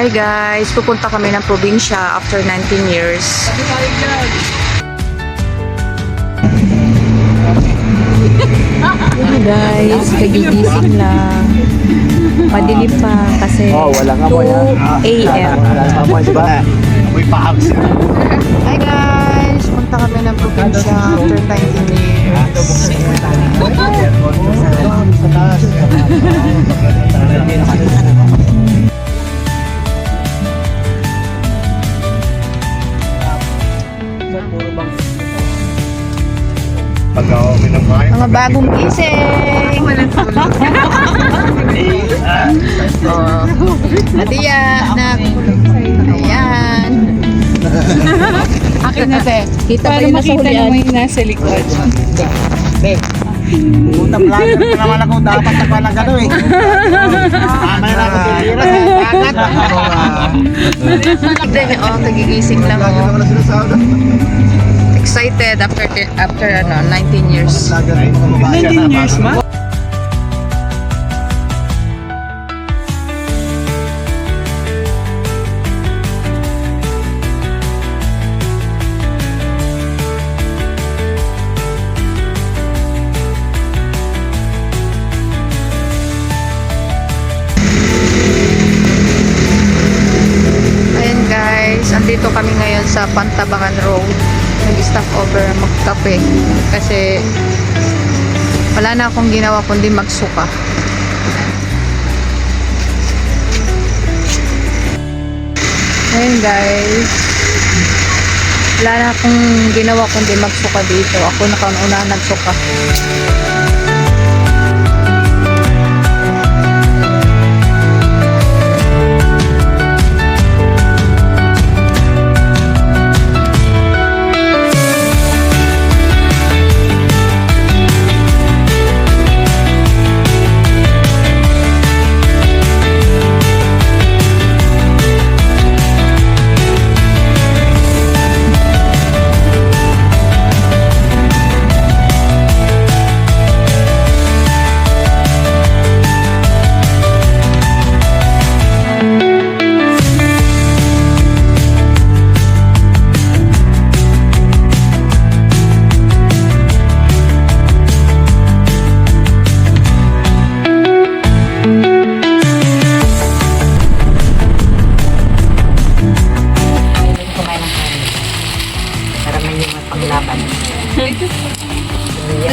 Hi guys, pupunta kami ng probinsya after 19 years. Hi guys, kagigising lang. Madilim pa kasi 2 AM. Hi guys, punta kami ng probinsya after 19 years. Mga bagong gising. Oh. Nadia, anak. Ayan. Akin na, te. Kita pa yun nasa hulian. Para makita naman yung nasa likod. Utang vlogger pa naman ako, dapat na pala gano'n eh. Mamaya na ako titira sa dagat. Tignan niyo, oh, nagigising lang, oh. Excited after 19 years. 19 years, ma? Ayan guys, andito kami ngayon sa Pantabangan Road. Nag-stop over magkape kasi wala na akong ginawa kundi magsuka. Ayan guys, wala na akong ginawa kundi magsuka dito. Ako nakauna nagsuka.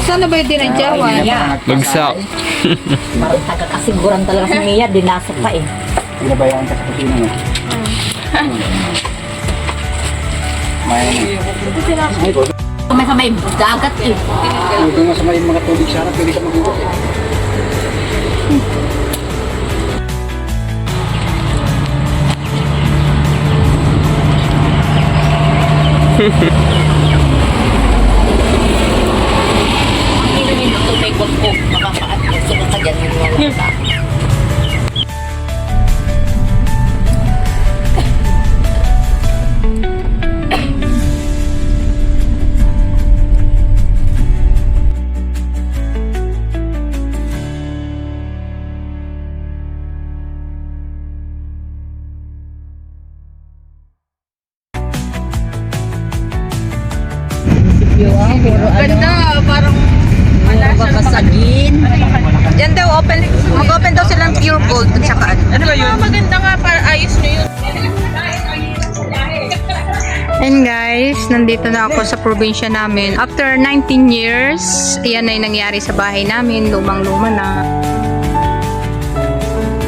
Saan na ba yung dinadyawan? Bagsak. Parang tagakasiguran talaga si Mia, dinasok pa eh. Pinabayaan ka sa kusina mo. Kamay-kamay, dagat eh. Huwag nga sa may mga tubig sana, pwede ka mag-uwas eh. Hindi ito may gulpo, makapaat mo. Sunod ka dyan, naniwala ka. Ganda, parang Babasagin. yan daw, mag-open daw silang pure gold at saka ano ba yun? Maganda nga para ayos nyo yun. And guys, nandito na ako sa probinsya namin. After 19 years, yan ay nangyari sa bahay namin. Lumang-luma na.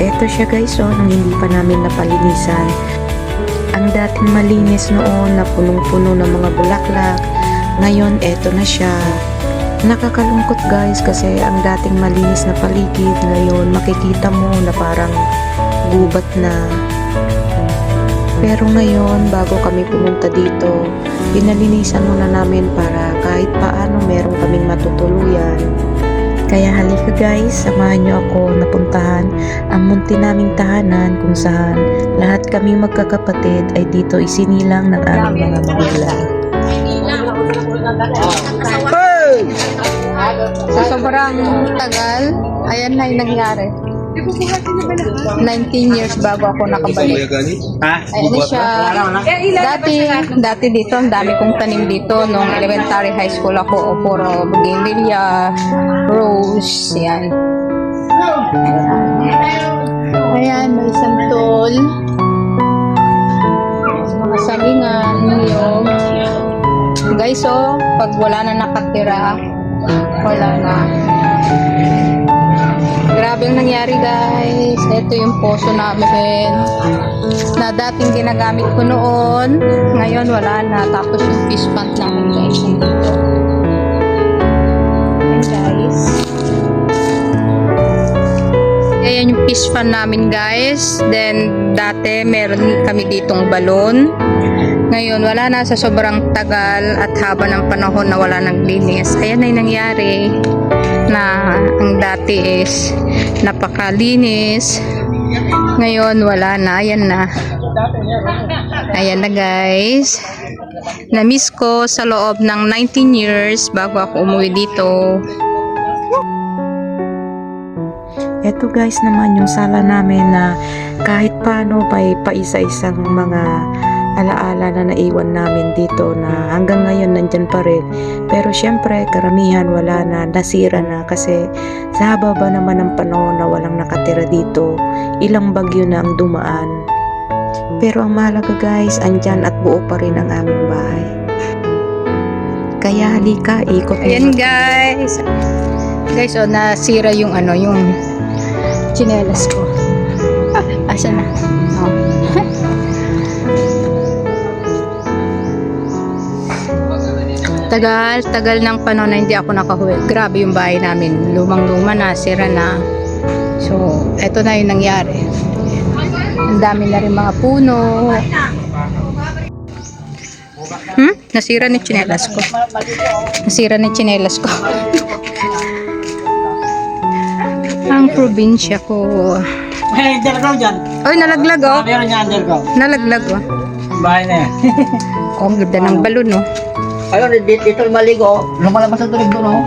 Eto siya guys, oh, nang hindi pa namin napalinisan. Ang dating malinis noon na punong-puno ng mga bulaklak. Ngayon, eto na siya. Nakakalungkot guys kasi ang dating malinis na paligid ngayon makikita mo na parang gubat na. Pero ngayon bago kami pumunta dito, pinalinisan muna namin para kahit paano meron kaming matutuluyan. Kaya halika guys, samahan nyo ako napuntahan ang munti naming tahanan kung saan lahat kami magkakapatid ay dito isinilang ng aming mga magulang. Sa sobrang tagal, ayan na yung nangyari. 19 years bago ako nakabalik. Ha? Ay, ano siya, dati dito, ang dami kong tanim dito nung elementary high school ako. O, puro bougainvillea, rose, yan. Ayan, may santol. Mga sagingan, niyog. Guys, oh, pag wala na nakatira, wala na. Grabe ang nangyari, guys. Ito yung poso namin na dating ginagamit ko noon. Ngayon, wala na. Tapos yung fish pond namin, guys. Nandito. Ayan, guys. Ayan yung fish pond namin, guys. Then, dati meron kami ditong balon. Ngayon, wala na sa sobrang tagal at haba ng panahon na wala naglinis. Ayan na yung nangyari na ang dati is napakalinis. Ngayon, wala na. Ayan na. Ayan na, guys. Na-miss ko sa loob ng 19 years bago ako umuwi dito. Eto guys naman yung sala namin na kahit paano may paisa-isang mga alaala na naiwan namin dito na hanggang ngayon nandyan pa rin. Pero syempre karamihan wala na, nasira na kasi sa haba ba naman ng panahon na walang nakatira dito, ilang bagyo na ang dumaan. Pero ang mahalaga guys, andyan at buo pa rin ang aming bahay. Kaya halika, ikot Ayan, guys. Guys, oh, nasira yung ano, yung tsinelas ko. Asa na? Oh. Tagal ng panahon na hindi ako nakahuwi. Grabe yung bahay namin. Lumang-luma na, sira na. So, eto na yung nangyari. Ang dami na rin mga puno. Nasira ni tsinelas ko. Nasira ni tsinelas ko. Ang probinsya ko. May underground dyan. Oy, nalaglag oh. Meron niya underground. Nalaglag oh. Bahay na yan. Oh, ang ganda ng balon oh. Ayun, dito maligo. Lumalabas ang tulig doon, oh.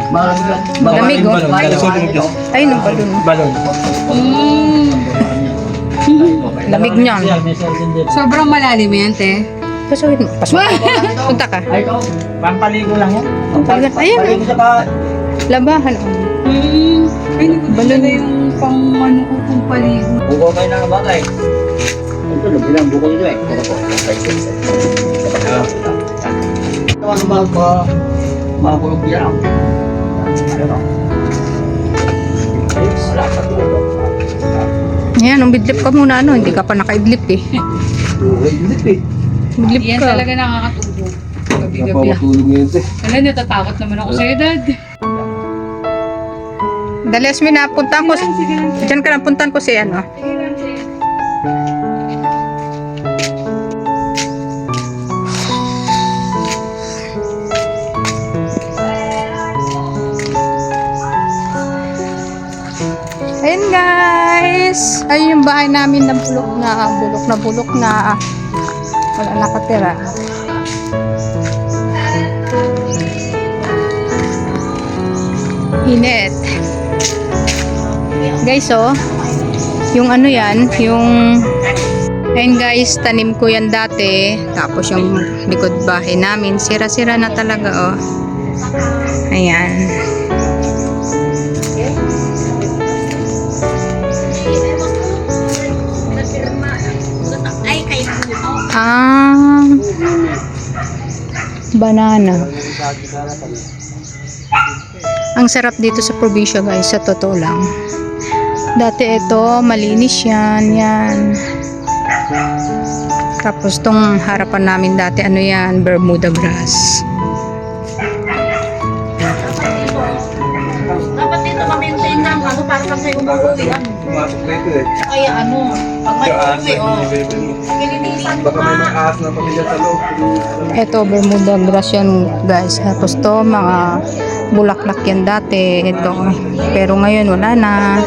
Lamig oh. Ay, ng balon. Balon. Lamig niyan. Sobrang malalim yan, te. Pasukin mo. Punta ka. Ay, ito. Pampaligo lang yan. Ayun Paligo sa pa. labahan oh. Ay, balon na yung pang ano ko kung paligo. Buko kayo ng bagay. Ito, bilang buko nito eh. Ano makulog yan. Yan, umidlip ka muna ano. Hindi ka pa nakaidlip eh. Idlip Yan ka. talaga nakakatulog. Gabi-gabi. Ano, natatakot naman ako sa'yo, Dad. Dali, Asmin, puntahan ko. Diyan ka lang, puntahan ko si ano. Ayun guys. Ayun yung bahay namin na bulok na. Wala nakatira. Init. Guys, oh. Yung ano yan, yung ayun guys, tanim ko yan dati. Tapos yung likod bahay namin, sira-sira na talaga, oh. Ayan. Banana. Ang sarap dito sa probinsya guys, sa totoo lang. Dati ito, malinis yan. Tapos tong harapan namin dati, ano yan, Bermuda grass. Dapat dito ma-maintain ng ano para pag may umuwi. Kaya ano, pag may umuwi, kilinisan mo na. Ito, Bermuda grass yan guys. Tapos to, mga bulaklak yan dati. Ito. Pero ngayon, wala na.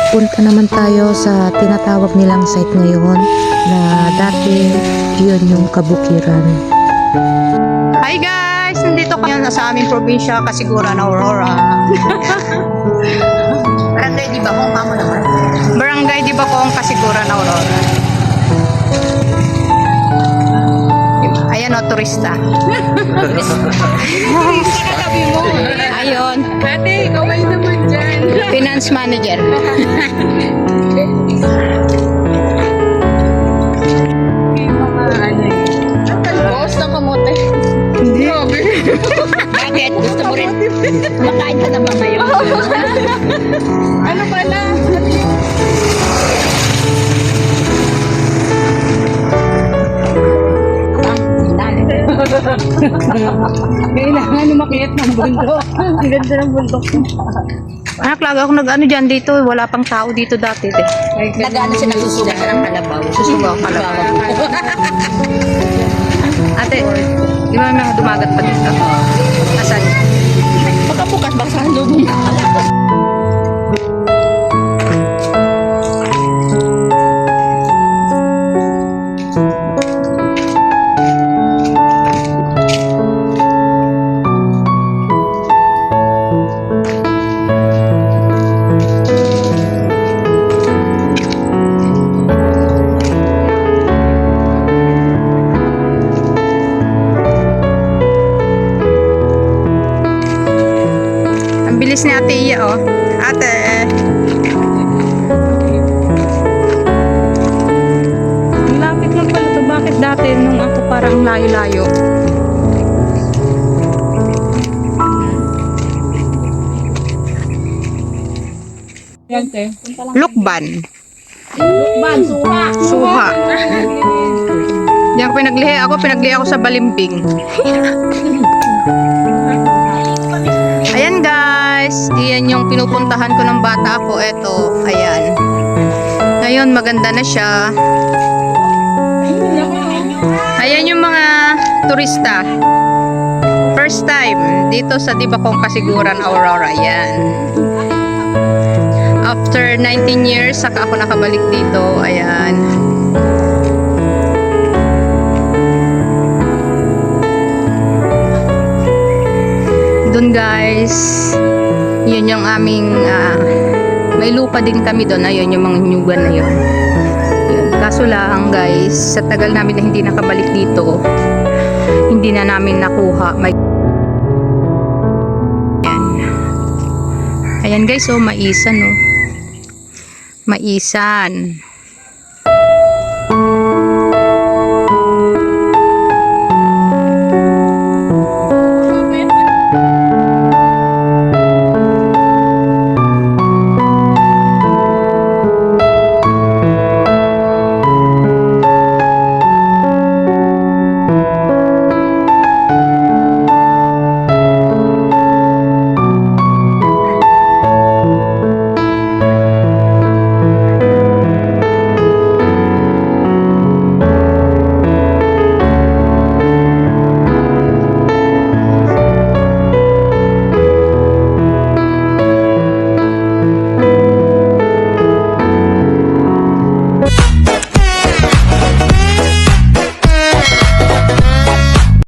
Punta naman tayo sa tinatawag nilang site ngayon na dati yun yung kabukiran. Hi guys! Nandito kami sa aming probinsya, Kasiguran, Aurora. Barangay, di ba? Kung kamo naman. Barangay di ba kung Kasiguran, Aurora? Ayan o, turista. Sabi mo. Ayun, Ate, ikaw ay naman dyan. finance manager. Boss ng kamote. Bakit? Gusto mo rin? Makain ka na ba ngayon? Ano pala? Kailangan umakyat ng bundok. Ang ganda ng bundok. Anak, lagi ako nag-ano dyan dito. Wala pang tao dito dati. Nag-ano siya, nagsusugat ka ng kalabaw. Susugaw ka lang. Ate, di ba may dumagat pa dito? Asan? Baka bukas, baka sa lubong. Ang bilis ni Ate Iya, oh. Ate! Ang lapit lang pala to. Bakit dati nung ako parang layo-layo? Yan, te. Lukban. Ban, suha. Suha. Diyan pinaglihi ako sa Balimbing. Ayan guys, iyan yung pinupuntahan ko ng bata ako. Eto, ayan. Ngayon maganda na siya. Ayan yung mga turista. First time dito sa Dibacong Kasiguran, Aurora. Ayan. After 19 years, saka ako nakabalik dito. Ayan. Doon guys, yun yung aming may lupa din kami doon. Ayun yung mga nyugan na yun. Yun. Kaso lang guys, sa tagal namin na hindi nakabalik dito, hindi na namin nakuha. Ayan. Ayan guys, oh, maisan, oh. Maisan.